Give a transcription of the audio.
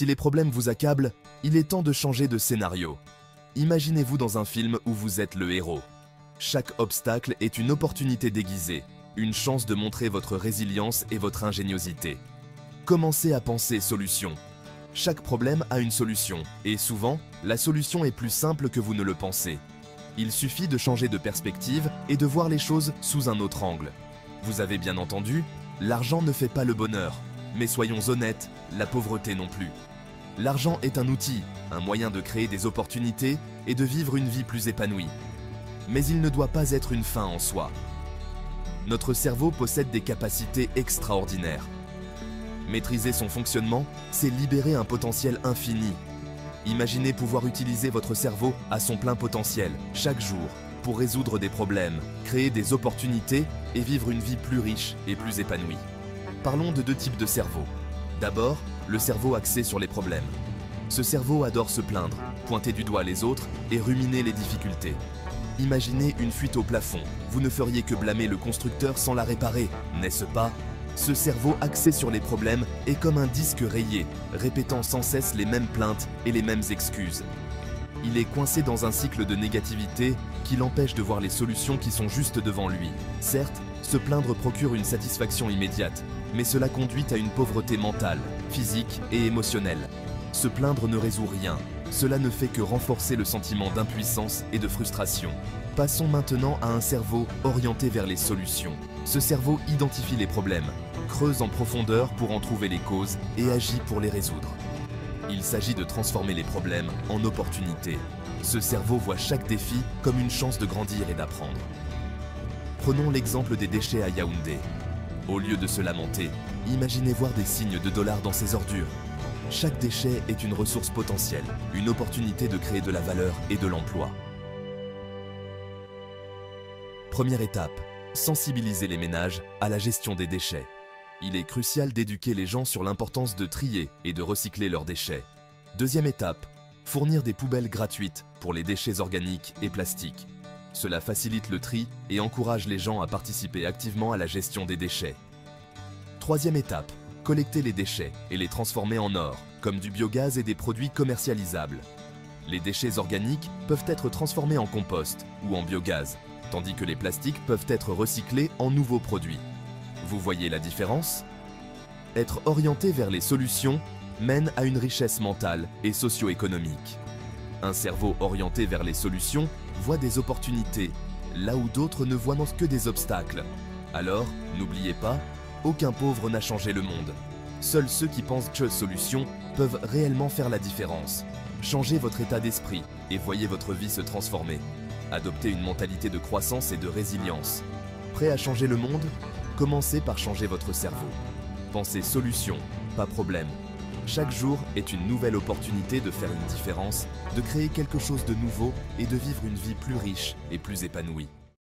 Si les problèmes vous accablent, il est temps de changer de scénario. Imaginez-vous dans un film où vous êtes le héros. Chaque obstacle est une opportunité déguisée, une chance de montrer votre résilience et votre ingéniosité. Commencez à penser solution. Chaque problème a une solution, et souvent, la solution est plus simple que vous ne le pensez. Il suffit de changer de perspective et de voir les choses sous un autre angle. Vous avez bien entendu, l'argent ne fait pas le bonheur, mais soyons honnêtes, la pauvreté non plus. L'argent est un outil, un moyen de créer des opportunités et de vivre une vie plus épanouie. Mais il ne doit pas être une fin en soi. Notre cerveau possède des capacités extraordinaires. Maîtriser son fonctionnement, c'est libérer un potentiel infini. Imaginez pouvoir utiliser votre cerveau à son plein potentiel, chaque jour, pour résoudre des problèmes, créer des opportunités et vivre une vie plus riche et plus épanouie. Parlons de deux types de cerveau. D'abord, le cerveau axé sur les problèmes. Ce cerveau adore se plaindre, pointer du doigt les autres et ruminer les difficultés. Imaginez une fuite au plafond, vous ne feriez que blâmer le constructeur sans la réparer, n'est-ce pas? Ce cerveau axé sur les problèmes est comme un disque rayé, répétant sans cesse les mêmes plaintes et les mêmes excuses. Il est coincé dans un cycle de négativité qui l'empêche de voir les solutions qui sont juste devant lui. Certes, se plaindre procure une satisfaction immédiate, mais cela conduit à une pauvreté mentale, physique et émotionnelle. Se plaindre ne résout rien, cela ne fait que renforcer le sentiment d'impuissance et de frustration. Passons maintenant à un cerveau orienté vers les solutions. Ce cerveau identifie les problèmes, creuse en profondeur pour en trouver les causes et agit pour les résoudre. Il s'agit de transformer les problèmes en opportunités. Ce cerveau voit chaque défi comme une chance de grandir et d'apprendre. Prenons l'exemple des déchets à Yaoundé. Au lieu de se lamenter, imaginez voir des signes de dollars dans ces ordures. Chaque déchet est une ressource potentielle, une opportunité de créer de la valeur et de l'emploi. Première étape, sensibiliser les ménages à la gestion des déchets. Il est crucial d'éduquer les gens sur l'importance de trier et de recycler leurs déchets. Deuxième étape, fournir des poubelles gratuites pour les déchets organiques et plastiques. Cela facilite le tri et encourage les gens à participer activement à la gestion des déchets. Troisième étape, collecter les déchets et les transformer en or, comme du biogaz et des produits commercialisables. Les déchets organiques peuvent être transformés en compost ou en biogaz, tandis que les plastiques peuvent être recyclés en nouveaux produits. Vous voyez la différence? Être orienté vers les solutions mène à une richesse mentale et socio-économique. Un cerveau orienté vers les solutions voit des opportunités, là où d'autres ne voient que des obstacles. Alors, n'oubliez pas, aucun pauvre n'a changé le monde. Seuls ceux qui pensent que solutions peuvent réellement faire la différence. Changez votre état d'esprit et voyez votre vie se transformer. Adoptez une mentalité de croissance et de résilience. Prêt à changer le monde? Commencez par changer votre cerveau. Pensez solution, pas problème. Chaque jour est une nouvelle opportunité de faire une différence, de créer quelque chose de nouveau et de vivre une vie plus riche et plus épanouie.